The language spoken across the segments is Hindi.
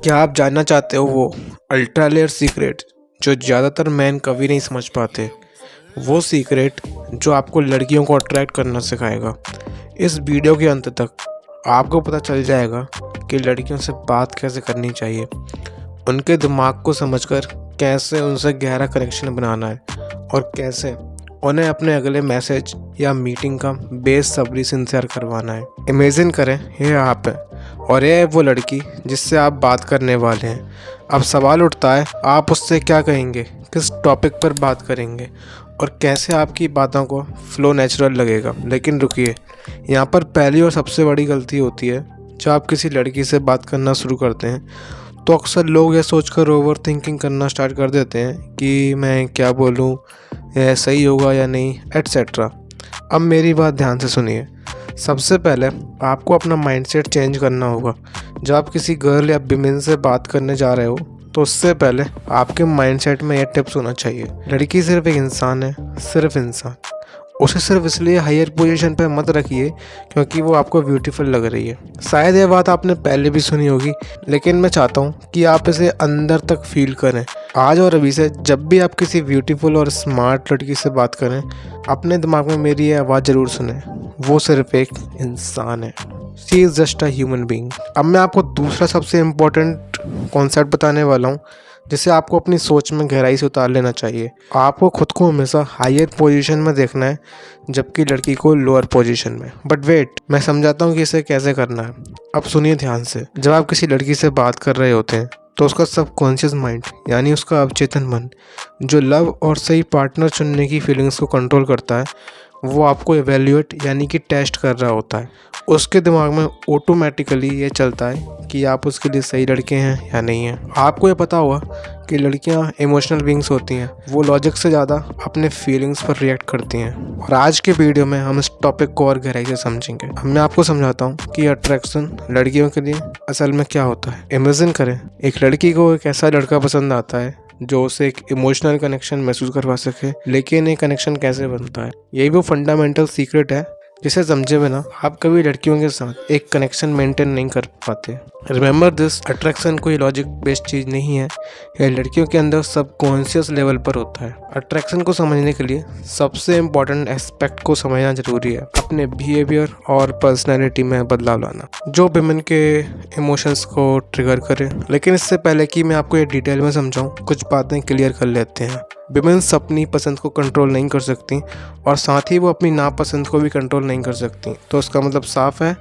क्या आप जानना चाहते हो वो अल्ट्रा लेयर सीक्रेट जो ज़्यादातर मैन कभी नहीं समझ पाते? वो सीक्रेट जो आपको लड़कियों को अट्रैक्ट करना सिखाएगा। इस वीडियो के अंत तक आपको पता चल जाएगा कि लड़कियों से बात कैसे करनी चाहिए, उनके दिमाग को समझकर कैसे उनसे गहरा कनेक्शन बनाना है और कैसे उन्हें अपने अगले मैसेज या मीटिंग का बेसब्री से इंतज़ार करवाना है। इमेजिन करें ये आप हैं और ये है वो लड़की जिससे आप बात करने वाले हैं। अब सवाल उठता है, आप उससे क्या कहेंगे, किस टॉपिक पर बात करेंगे और कैसे आपकी बातों को फ्लो नेचुरल लगेगा। लेकिन रुकिए, यहाँ पर पहली और सबसे बड़ी गलती होती है। जब आप किसी लड़की से बात करना शुरू करते हैं तो अक्सर लोग यह सोचकर ओवर थिंकिंग करना स्टार्ट कर देते हैं कि मैं क्या बोलूँ, यह सही होगा या नहीं, एट्सेट्रा। अब मेरी बात ध्यान से सुनिए। सबसे पहले आपको अपना माइंडसेट चेंज करना होगा। जब आप किसी गर्ल या विमेन से बात करने जा रहे हो तो उससे पहले आपके माइंडसेट में यह टिप्स होना चाहिए। लड़की सिर्फ एक इंसान है, सिर्फ इंसान। उसे सिर्फ इसलिए हायर पोजीशन पर मत रखिए क्योंकि वो आपको ब्यूटीफुल लग रही है। शायद ये बात आपने पहले भी सुनी होगी, लेकिन मैं चाहता हूँ कि आप इसे अंदर तक फील करें। आज और अभी से जब भी आप किसी ब्यूटीफुल और स्मार्ट लड़की से बात करें, अपने दिमाग में मेरी ये आवाज़ ज़रूर सुने, वो सिर्फ एक इंसान है। She is just a human being. अब मैं आपको दूसरा सबसे इम्पोर्टेंट कॉन्सेप्ट बताने वाला हूँ जिसे आपको अपनी सोच में गहराई से उतार लेना चाहिए। आपको खुद को हमेशा हायर पोजीशन में देखना है जबकि लड़की को लोअर पोजीशन में। बट वेट, मैं समझाता हूँ कि इसे कैसे करना है। अब सुनिए ध्यान से। जब आप किसी लड़की से बात कर रहे होते हैं तो उसका सबकॉन्शियस माइंड यानी उसका अवचेतन मन जो लव और सही पार्टनर चुनने की फीलिंग्स को कंट्रोल करता है, वो आपको एवेल्यूएट यानी कि टेस्ट कर रहा होता है। उसके दिमाग में ऑटोमेटिकली ये चलता है कि आप उसके लिए सही लड़के हैं या नहीं हैं। आपको ये पता होगा कि लड़कियां इमोशनल बीइंग्स होती हैं, वो लॉजिक से ज़्यादा अपने फीलिंग्स पर रिएक्ट करती हैं। और आज के वीडियो में हम इस टॉपिक को और गहराई से समझेंगे। अब मैं आपको समझाता हूँ कि अट्रैक्शन लड़कियों के लिए असल में क्या होता है। इमेजिन करें, एक लड़की को एक ऐसा लड़का पसंद आता है जो उसे एक इमोशनल कनेक्शन महसूस करवा सके। लेकिन ये कनेक्शन कैसे बनता है, यही वो फंडामेंटल सीक्रेट है जिसे समझे बिना आप कभी लड़कियों के साथ एक कनेक्शन मेंटेन नहीं कर पाते। रिमेंबर दिस, अट्रैक्शन कोई लॉजिक बेस्ड चीज़ नहीं है, यह लड़कियों के अंदर सबकॉन्शियस लेवल पर होता है। अट्रैक्शन को समझने के लिए सबसे इम्पोर्टेंट एस्पेक्ट को समझना जरूरी है, अपने बिहेवियर और पर्सनैलिटी में बदलाव लाना जो विमेन के इमोशंस को ट्रिगर करे। लेकिन इससे पहले कि मैं आपको ये डिटेल में समझाऊँ, कुछ बातें क्लियर कर लेते हैं। विमेन्स अपनी पसंद को कंट्रोल नहीं कर सकती और साथ ही वो अपनी नापसंद को भी कंट्रोल नहीं कर सकती। तो इसका मतलब साफ है,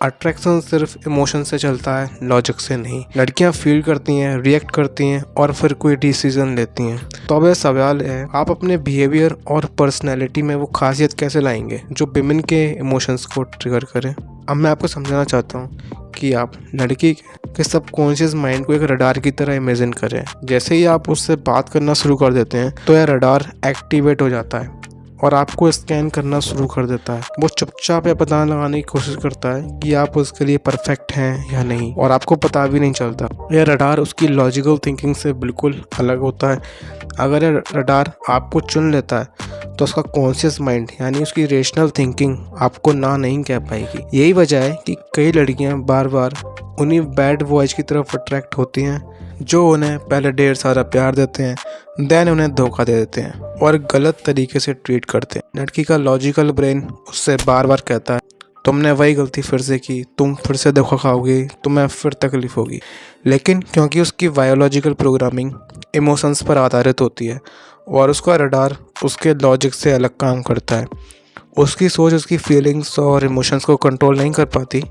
अट्रैक्शन सिर्फ इमोशन से चलता है, लॉजिक से नहीं। लड़कियां फील करती हैं, रिएक्ट करती हैं और फिर कोई डिसीजन लेती हैं। तो अब यह सवाल है, आप अपने बिहेवियर और पर्सनैलिटी में वो खासियत कैसे लाएंगे जो विमेन के इमोशंस को ट्रिगर करें। अब मैं आपको समझाना चाहता हूँ कि आप लड़की के सबकॉन्शियस माइंड को एक रडार की तरह इमेजिन करें। जैसे ही आप उससे बात करना शुरू कर देते हैं तो यह रडार एक्टिवेट हो जाता है और आपको स्कैन करना शुरू कर देता है। वो चुपचाप यह पता लगाने की कोशिश करता है कि आप उसके लिए परफेक्ट हैं या नहीं, और आपको पता भी नहीं चलता। यह रडार उसकी लॉजिकल थिंकिंग से बिल्कुल अलग होता है। अगर यह रडार आपको चुन लेता है तो उसका कॉन्शियस माइंड यानी उसकी रेशनल थिंकिंग आपको ना नहीं कह पाएगी। यही वजह है कि कई लड़कियां बार बार उन्हीं बैड बॉयज की तरफ अट्रैक्ट होती हैं जो उन्हें पहले ढेर सारा प्यार देते हैं, देन उन्हें धोखा दे देते हैं और गलत तरीके से ट्रीट करते हैं। लड़की का लॉजिकल ब्रेन उससे बार बार कहता है, तुमने वही गलती फिर से की, तुम फिर से धोखा खाओगे, तुम्हें फिर तकलीफ होगी। लेकिन क्योंकि उसकी बायोलॉजिकल प्रोग्रामिंग इमोशंस पर आधारित होती है और उसका रडार उसके लॉजिक से अलग काम करता है, उसकी सोच उसकी फीलिंग्स और इमोशंस को कंट्रोल नहीं कर पाती।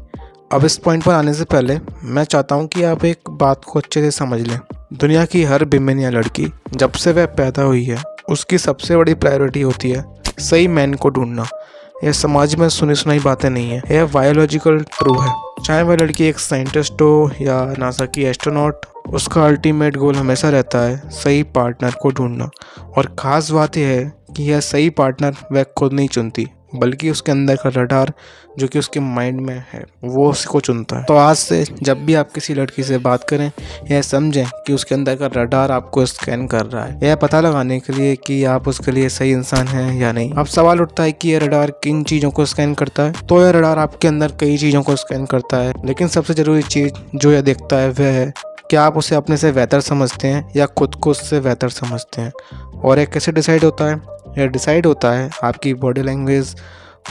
अब इस पॉइंट पर आने से पहले मैं चाहता हूँ कि आप एक बात को अच्छे से समझ लें। दुनिया की हर विमेन या लड़की जब से वह पैदा हुई है, उसकी सबसे बड़ी प्रायोरिटी होती है सही मैन को ढूंढना। यह समाज में सुनी सुनाई बातें नहीं है, यह बायोलॉजिकल ट्रू है। चाहे वह लड़की एक साइंटिस्ट हो या नासा की एस्ट्रोनॉट, उसका अल्टीमेट गोल हमेशा रहता है सही पार्टनर को ढूंढना। और ख़ास बात यह है कि यह सही पार्टनर वह खुद नहीं चुनती, बल्कि उसके अंदर का रडार जो कि उसके माइंड में है वो उसको चुनता है। तो आज से जब भी आप किसी लड़की से बात करें, यह समझें कि उसके अंदर का रडार आपको स्कैन कर रहा है, यह पता लगाने के लिए कि आप उसके लिए सही इंसान हैं या नहीं। अब सवाल उठता है कि यह रडार किन चीज़ों को स्कैन करता है। तो यह रडार आपके अंदर कई चीज़ों को स्कैन करता है, लेकिन सबसे ज़रूरी चीज़ जो यह देखता है वह है क्या आप उसे अपने से बेहतर समझते हैं या खुद को उससे बेहतर समझते हैं? और ये कैसे डिसाइड होता है? यह डिसाइड होता है आपकी बॉडी लैंग्वेज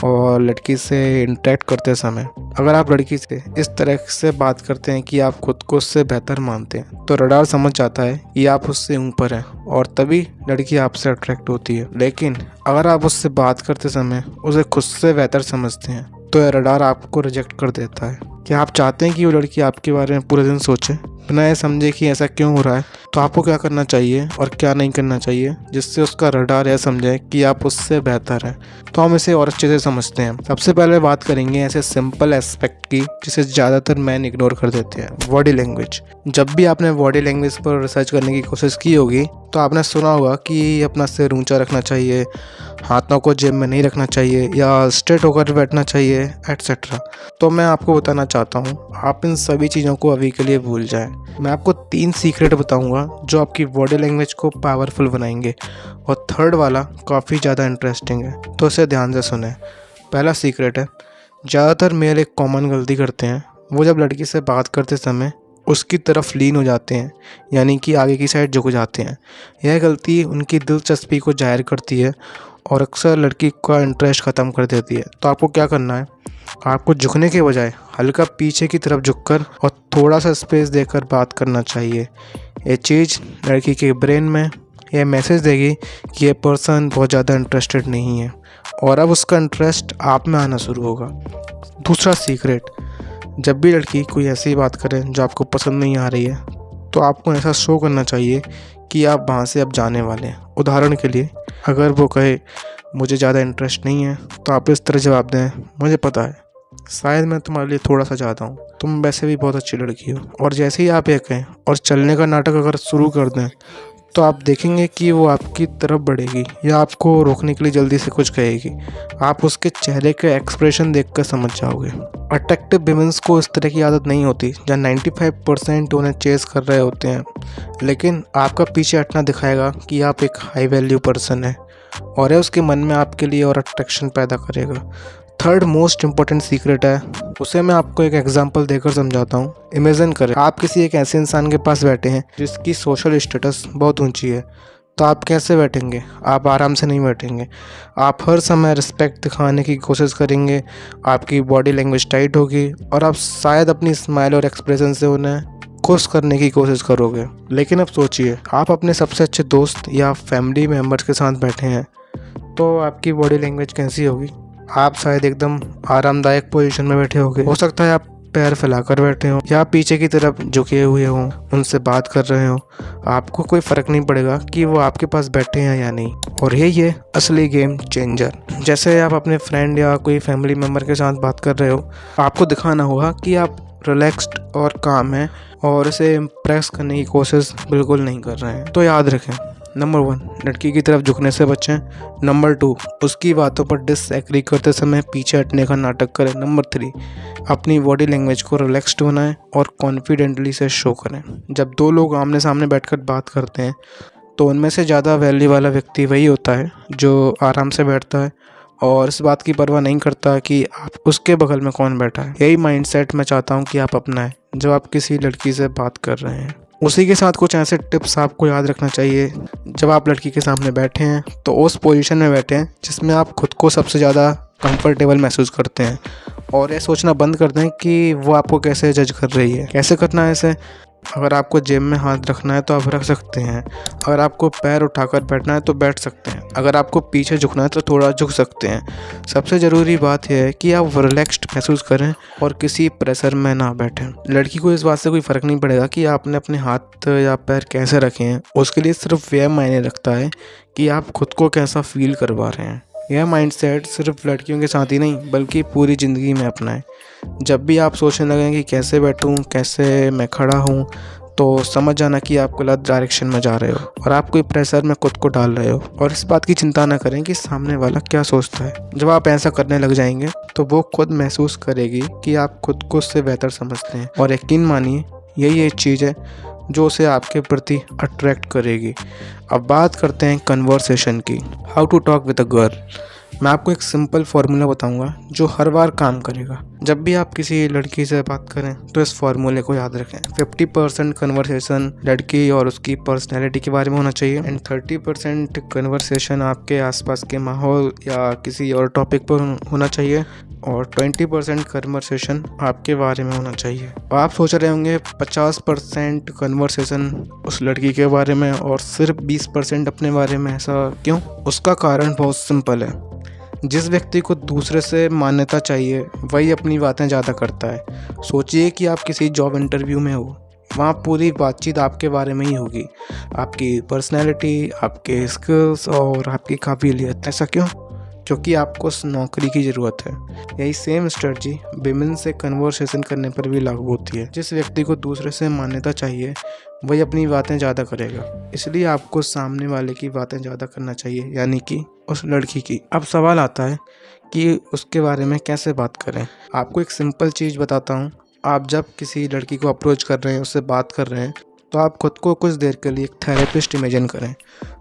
और लड़की से इंटरेक्ट करते समय। अगर आप लड़की से इस तरह से बात करते हैं कि आप खुद को उससे बेहतर मानते हैं, तो रडार समझ जाता है कि आप उससे ऊपर हैं और तभी लड़की आपसे अट्रैक्ट होती है। लेकिन अगर आप उससे बात करते समय उसे खुद से बेहतर समझते हैं, तो यह रडार आपको रिजेक्ट कर देता है। क्या आप चाहते हैं कि वो लड़की आपके बारे में पूरे दिन सोचे, बिना ये समझे कि ऐसा क्यों हो रहा है? तो आपको क्या करना चाहिए और क्या नहीं करना चाहिए जिससे उसका रडार यह समझे कि आप उससे बेहतर हैं? तो हम इसे और अच्छे से समझते हैं। सबसे पहले बात करेंगे ऐसे सिंपल एस्पेक्ट की जिसे ज़्यादातर मैन इग्नोर कर देते हैं, बॉडी लैंग्वेज। जब भी आपने बॉडी लैंग्वेज पर रिसर्च करने की कोशिश की होगी तो आपने सुना होगा कि अपना सिर ऊंचा रखना चाहिए, हाथों को जेब में नहीं रखना चाहिए या स्ट्रेट होकर बैठना चाहिए, एटसेट्रा। तो मैं आपको बताना चाहता हूँ आप इन सभी चीज़ों को अभी के लिए भूल जाएं। मैं आपको 3 सीक्रेट बताऊंगा जो आपकी बॉडी लैंग्वेज को पावरफुल बनाएंगे और थर्ड वाला काफ़ी ज़्यादा इंटरेस्टिंग है, तो इसे ध्यान से सुने। पहला सीक्रेट है, ज़्यादातर मेल एक कॉमन गलती करते हैं, वो जब लड़की से बात करते समय उसकी तरफ लीन हो जाते हैं, यानी कि आगे की साइड झुक जाते हैं। यह गलती उनकी दिलचस्पी को जाहिर करती है और अक्सर लड़की का इंटरेस्ट ख़त्म कर देती है। तो आपको क्या करना है, आपको झुकने के बजाय हल्का पीछे की तरफ झुककर और थोड़ा सा स्पेस देकर बात करना चाहिए। ये चीज़ लड़की के ब्रेन में यह मैसेज देगी कि ये पर्सन बहुत ज़्यादा इंटरेस्टेड नहीं है और अब उसका इंटरेस्ट आप में आना शुरू होगा। दूसरा सीक्रेट, जब भी लड़की कोई ऐसी बात करे जो आपको पसंद नहीं आ रही है, तो आपको ऐसा शो करना चाहिए कि आप वहाँ से अब जाने वाले हैं। उदाहरण के लिए, अगर वो कहे मुझे ज़्यादा इंटरेस्ट नहीं है, तो आप इस तरह जवाब दें, मुझे पता है, शायद मैं तुम्हारे लिए थोड़ा सा ज़्यादा हूँ, तुम वैसे भी बहुत अच्छी लड़की हो। और जैसे ही आप ये कहें और चलने का नाटक अगर शुरू कर दें, तो आप देखेंगे कि वो आपकी तरफ बढ़ेगी या आपको रोकने के लिए जल्दी से कुछ कहेगी। आप उसके चेहरे के एक्सप्रेशन देखकर समझ जाओगे। अट्रैक्टिव विमेंस को इस तरह की आदत नहीं होती जहाँ 95% उन्हें चेस कर रहे होते हैं, लेकिन आपका पीछे हटना दिखाएगा कि आप एक हाई वैल्यू पर्सन है और यह उसके मन में आपके लिए और अट्रैक्शन पैदा करेगा। थर्ड मोस्ट इम्पॉर्टेंट सीक्रेट है, उसे मैं आपको एक एग्जांपल देकर समझाता हूँ। इमेजिन करें आप किसी एक ऐसे इंसान के पास बैठे हैं जिसकी सोशल स्टेटस बहुत ऊंची है, तो आप कैसे बैठेंगे? आप आराम से नहीं बैठेंगे, आप हर समय रिस्पेक्ट दिखाने की कोशिश करेंगे, आपकी बॉडी लैंग्वेज टाइट होगी और आप शायद अपनी स्माइल और एक्सप्रेशन से उन्हें खुश करने की कोशिश करोगे। लेकिन अब सोचिए, आप अपने सबसे अच्छे दोस्त या फैमिली मेम्बर्स के साथ बैठे हैं, तो आपकी बॉडी लैंग्वेज कैसी होगी? आप शायद एकदम आरामदायक पोजीशन में बैठे होंगे, हो सकता है आप पैर फैलाकर बैठे हों या पीछे की तरफ झुके हुए हों, उनसे बात कर रहे हो। आपको कोई फ़र्क नहीं पड़ेगा कि वो आपके पास बैठे हैं या नहीं। और यही है असली गेम चेंजर। जैसे आप अपने फ्रेंड या कोई फैमिली मेम्बर के साथ बात कर रहे हो, आपको दिखाना होगा कि आप रिलैक्स्ड और काम हैं और इसे इम्प्रेस करने की कोशिश बिल्कुल नहीं कर रहे हैं। तो याद रखें, नंबर 1, लड़की की तरफ झुकने से बचें। नंबर 2, उसकी बातों पर डिसएग्री करते समय पीछे हटने का नाटक करें। नंबर 3, अपनी बॉडी लैंग्वेज को रिलैक्स्ड बनाएं और कॉन्फिडेंटली से शो करें। जब 2 लोग आमने सामने बैठकर बात करते हैं, तो उनमें से ज़्यादा वैल्यू वाला व्यक्ति वही होता है जो आराम से बैठता है और इस बात की परवाह नहीं करता कि आप उसके बगल में कौन बैठा है। यही माइंडसेट मैं चाहता हूँ कि आप अपनाएं जब आप किसी लड़की से बात कर रहे हैं। उसी के साथ कुछ ऐसे टिप्स आपको याद रखना चाहिए। जब आप लड़की के सामने बैठे हैं तो उस पोजीशन में बैठें जिसमें आप खुद को सबसे ज़्यादा कंफर्टेबल महसूस करते हैं और ये सोचना बंद कर दें कि वो आपको कैसे जज कर रही है। कैसे करना है इसे? अगर आपको जेब में हाथ रखना है तो आप रख सकते हैं, अगर आपको पैर उठाकर बैठना है तो बैठ सकते हैं, अगर आपको पीछे झुकना है तो थोड़ा झुक सकते हैं। सबसे ज़रूरी बात यह है कि आप रिलैक्स्ड महसूस करें और किसी प्रेशर में ना बैठें। लड़की को इस बात से कोई फ़र्क नहीं पड़ेगा कि आपने अपने हाथ या पैर कैसे रखे हैं, उसके लिए सिर्फ यह मायने रखता है कि आप खुद को कैसा फील करवा रहे हैं। यह माइंडसेट सिर्फ लड़कियों के साथ ही नहीं बल्कि पूरी ज़िंदगी में अपनाएं। जब भी आप सोचने लगें कि कैसे बैठूं, कैसे मैं खड़ा हूं, तो समझ जाना कि आप गलत डायरेक्शन में जा रहे हो और आप कोई प्रेशर में खुद को डाल रहे हो। और इस बात की चिंता ना करें कि सामने वाला क्या सोचता है। जब आप ऐसा करने लग जाएंगे तो वो खुद महसूस करेगी कि आप खुद को उससे बेहतर समझते हैं और यकीन मानिए यही एक चीज़ है जो उसे आपके प्रति अट्रैक्ट करेगी। अब बात करते हैं कन्वर्सेशन की। How to talk with a girl. मैं आपको एक सिंपल फार्मूला बताऊंगा जो हर बार काम करेगा। जब भी आप किसी लड़की से बात करें तो इस फार्मूले को याद रखें। 50% कन्वर्सेशन लड़की और उसकी पर्सनैलिटी के बारे में होना चाहिए एंड 30% कन्वर्सेशन आपके आसपास के माहौल या किसी और टॉपिक पर होना चाहिए और 20% कन्वर्सेशन आपके बारे में होना चाहिए। और आप सोच रहे होंगे 50% कन्वर्सेशन उस लड़की के बारे में और सिर्फ 20% अपने बारे में, ऐसा क्यों? उसका कारण बहुत सिंपल है। जिस व्यक्ति को दूसरे से मान्यता चाहिए वही अपनी बातें ज़्यादा करता है। सोचिए कि आप किसी जॉब इंटरव्यू में हो, वहाँ पूरी बातचीत आपके बारे में ही होगी, आपकी पर्सनैलिटी, आपके स्किल्स और आपकी काबिलियत। ऐसा क्यों? क्योंकि आपको उस नौकरी की ज़रूरत है। यही सेम स्ट्रेटजी विमेन से कन्वर्सेशन करने पर भी लागू होती है। जिस व्यक्ति को दूसरे से मान्यता चाहिए वही अपनी बातें ज़्यादा करेगा, इसलिए आपको सामने वाले की बातें ज़्यादा करना चाहिए, यानी कि उस लड़की की। अब सवाल आता है कि उसके बारे में कैसे बात करें। आपको एक सिंपल चीज़ बताता हूँ। आप जब किसी लड़की को अप्रोच कर रहे हैं, उससे बात कर रहे हैं, तो आप खुद को कुछ देर के लिए एक थेरेपिस्ट इमेजिन करें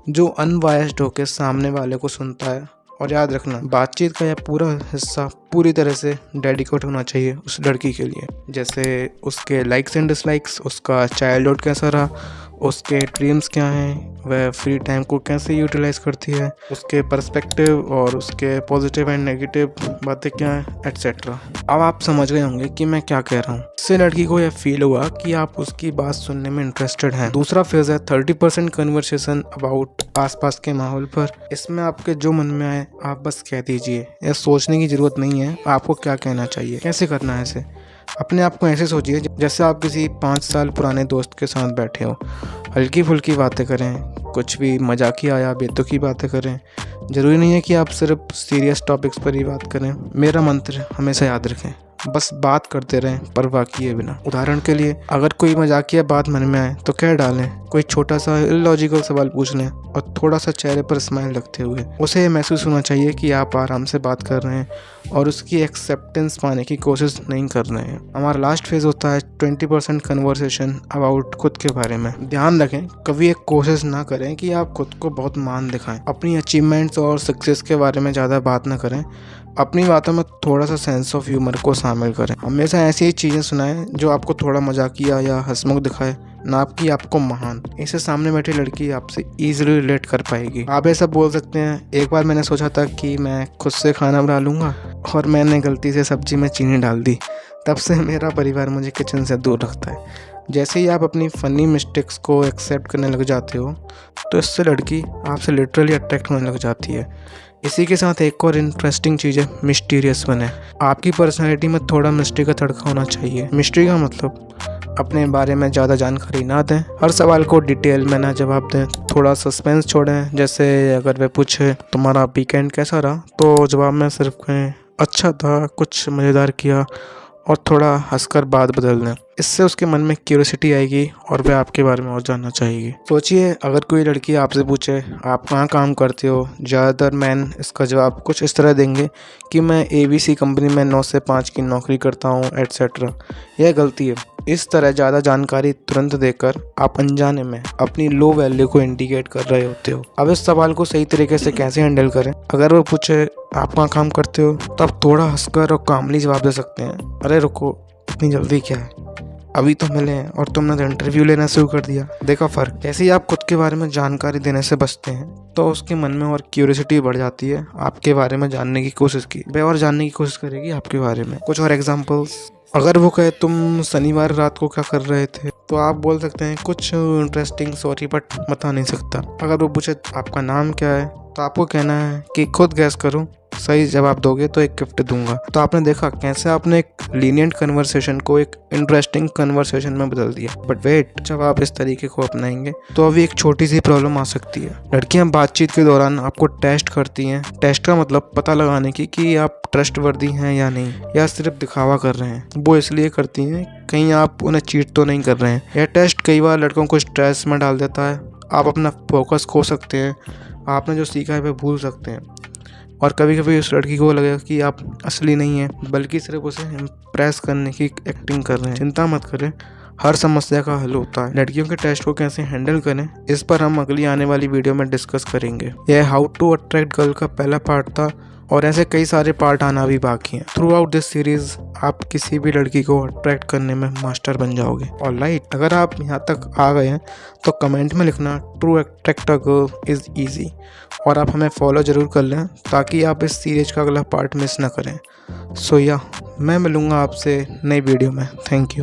जो अनबायस्ड होकर सामने वाले को सुनता है। और याद रखना, बातचीत का यह पूरा हिस्सा पूरी तरह से डेडिकेट होना चाहिए उस लड़की के लिए। जैसे उसके लाइक्स एंड डिसलाइक्स, उसका चाइल्डहुड कैसा रहा, उसके ड्रीम्स क्या हैं, वह फ्री टाइम को कैसे यूटिलाइज करती है, उसके पर्सपेक्टिव और उसके पॉजिटिव एंड नेगेटिव बातें क्या हैं, एट्सेट्रा। अब आप समझ गए होंगे कि मैं क्या कह रहा हूँ। इससे लड़की को यह फील हुआ कि आप उसकी बात सुनने में इंटरेस्टेड हैं। दूसरा फेज है 30% कन्वर्सेशन अबाउट आसपास के माहौल पर। इसमें आपके जो मन में आए आप बस कह दीजिए, यह सोचने की जरूरत नहीं है आपको क्या कहना चाहिए। कैसे करना है इसे? अपने आप को ऐसे सोचिए जैसे आप किसी 5 साल पुराने दोस्त के साथ बैठे हो। हल्की फुल्की बातें करें, कुछ भी मजाकिया या बेतुकी बातें करें। ज़रूरी नहीं है कि आप सिर्फ सीरियस टॉपिक्स पर ही बात करें। मेरा मंत्र हमेशा याद रखें, बस बात करते रहें परवाह किए बिना। उदाहरण के लिए, अगर कोई मजाकिया बात मन में आए तो कह डालें, कोई छोटा सा इलॉजिकल सवाल पूछ लें और थोड़ा सा चेहरे पर स्माइल रखते हुए। उसे ये महसूस होना चाहिए कि आप आराम से बात कर रहे हैं और उसकी एक्सेप्टेंस पाने की कोशिश नहीं कर रहे हैं। हमारा लास्ट फेज होता है 20% कन्वर्सेशन अबाउट खुद के बारे में। ध्यान रखें, कभी एक कोशिश ना करें कि आप खुद को बहुत मान दिखाएं। अपनी अचीवमेंट्स और सक्सेस के बारे में ज़्यादा बात ना करें। अपनी बातों में थोड़ा सा सेंस ऑफ ह्यूमर को शामिल करें। हमेशा ऐसी ही चीज़ें सुनाएं जो आपको थोड़ा मजाकिया या हंसमुख दिखाए, ना कि आपको महान। इससे सामने बैठी लड़की आपसे इजीली रिलेट कर पाएगी। आप ऐसा बोल सकते हैं, एक बार मैंने सोचा था कि मैं खुद से खाना बना लूँगा और मैंने गलती से सब्जी में चीनी डाल दी, तब से मेरा परिवार मुझे किचन से दूर रखता है। जैसे ही आप अपनी फ़नी मिस्टेक्स को एक्सेप्ट करने लग जाते हो तो इससे लड़की आपसे लिटरली अट्रैक्ट होने लग जाती है। इसी के साथ एक और इंटरेस्टिंग चीज़ है, मिस्टीरियस बने। आपकी पर्सनैलिटी में थोड़ा मिस्ट्री का तड़का होना चाहिए। मिस्ट्री का मतलब अपने बारे में ज़्यादा जानकारी ना दें, हर सवाल को डिटेल में ना जवाब दें, थोड़ा सस्पेंस छोड़ें। जैसे अगर वे पूछे तुम्हारा वीकेंड कैसा रहा, तो जवाब में सिर्फ कहें अच्छा था, कुछ मज़ेदार किया, और थोड़ा हंसकर बात बदल दें। इससे उसके मन में क्यूरियोसिटी आएगी और वह आपके बारे में और जानना चाहेगी। सोचिए, अगर कोई लड़की आपसे पूछे आप कहाँ काम करते हो, ज़्यादातर मैन इसका जवाब कुछ इस तरह देंगे कि मैं ABC कंपनी में 9 से 5 की नौकरी करता हूँ, एट्सेट्रा। यह गलती है। इस तरह ज़्यादा जानकारी तुरंत देकर आप अनजाने में अपनी लो वैल्यू को इंडिकेट कर रहे होते हो। अब इस सवाल को सही तरीके से कैसे हैंडल करें? अगर वो पूछे आप कहाँ काम करते हो, तो आप थोड़ा हंसकर और कामली जवाब दे सकते हैं, अरे रुको, इतनी जल्दी क्या है, अभी तो मिले हैं और तुमने तो इंटरव्यू लेना शुरू कर दिया। देखा फ़र्क? जैसे ही आप खुद के बारे में जानकारी देने से बचते हैं तो उसके मन में और क्यूरियोसिटी बढ़ जाती है, आपके बारे में जानने की कोशिश की, वह और जानने की कोशिश करेगी आपके बारे में। कुछ और एग्जांपल्स, अगर वो कहे तुम शनिवार रात को क्या कर रहे थे, तो आप बोल सकते हैं कुछ इंटरेस्टिंग, सॉरी बट बता नहीं सकता। अगर वो पूछे आपका नाम क्या है, तो आपको कहना है कि खुद गैस करूं, सही जवाब दोगे तो एक गिफ्ट दूंगा। तो आपने देखा कैसे आपने एक लीनियंट कन्वर्सेशन को एक इंटरेस्टिंग कन्वर्सेशन में बदल दिया। बट वेट, जब आप इस तरीके को अपनाएंगे तो अभी एक छोटी सी प्रॉब्लम आ सकती है। लड़कियां बातचीत के दौरान आपको टेस्ट करती हैं। टेस्ट का मतलब पता लगाने की कि आप ट्रस्टवर्दी हैं या नहीं, या सिर्फ दिखावा कर रहे हैं। वो इसलिए करती हैं कहीं आप उन्हें चीट तो नहीं कर रहे हैं। यह टेस्ट कई बार लड़कों को स्ट्रेस में डाल देता है। आप अपना फोकस खो सकते हैं, आपने जो सीखा है वह भूल सकते हैं, और कभी कभी उस लड़की को लगेगा कि आप असली नहीं हैं, बल्कि सिर्फ उसे इम्प्रेस करने की एक्टिंग कर रहे हैं। चिंता मत करें, हर समस्या का हल होता है। लड़कियों के टेस्ट को कैसे हैंडल करें, इस पर हम अगली आने वाली वीडियो में डिस्कस करेंगे। यह हाउ टू अट्रैक्ट गर्ल का पहला पार्ट था, और ऐसे कई सारे पार्ट आना भी बाकी हैं। थ्रू आउट दिस सीरीज आप किसी भी लड़की को अट्रैक्ट करने में मास्टर बन जाओगे। ऑलराइट, अगर आप यहाँ तक आ गए हैं तो कमेंट में लिखना to attract a girl is easy, और आप हमें फॉलो ज़रूर कर लें ताकि आप इस सीरीज का अगला पार्ट मिस ना करें। सो या मैं मिलूँगा आपसे नई वीडियो में। Thank you.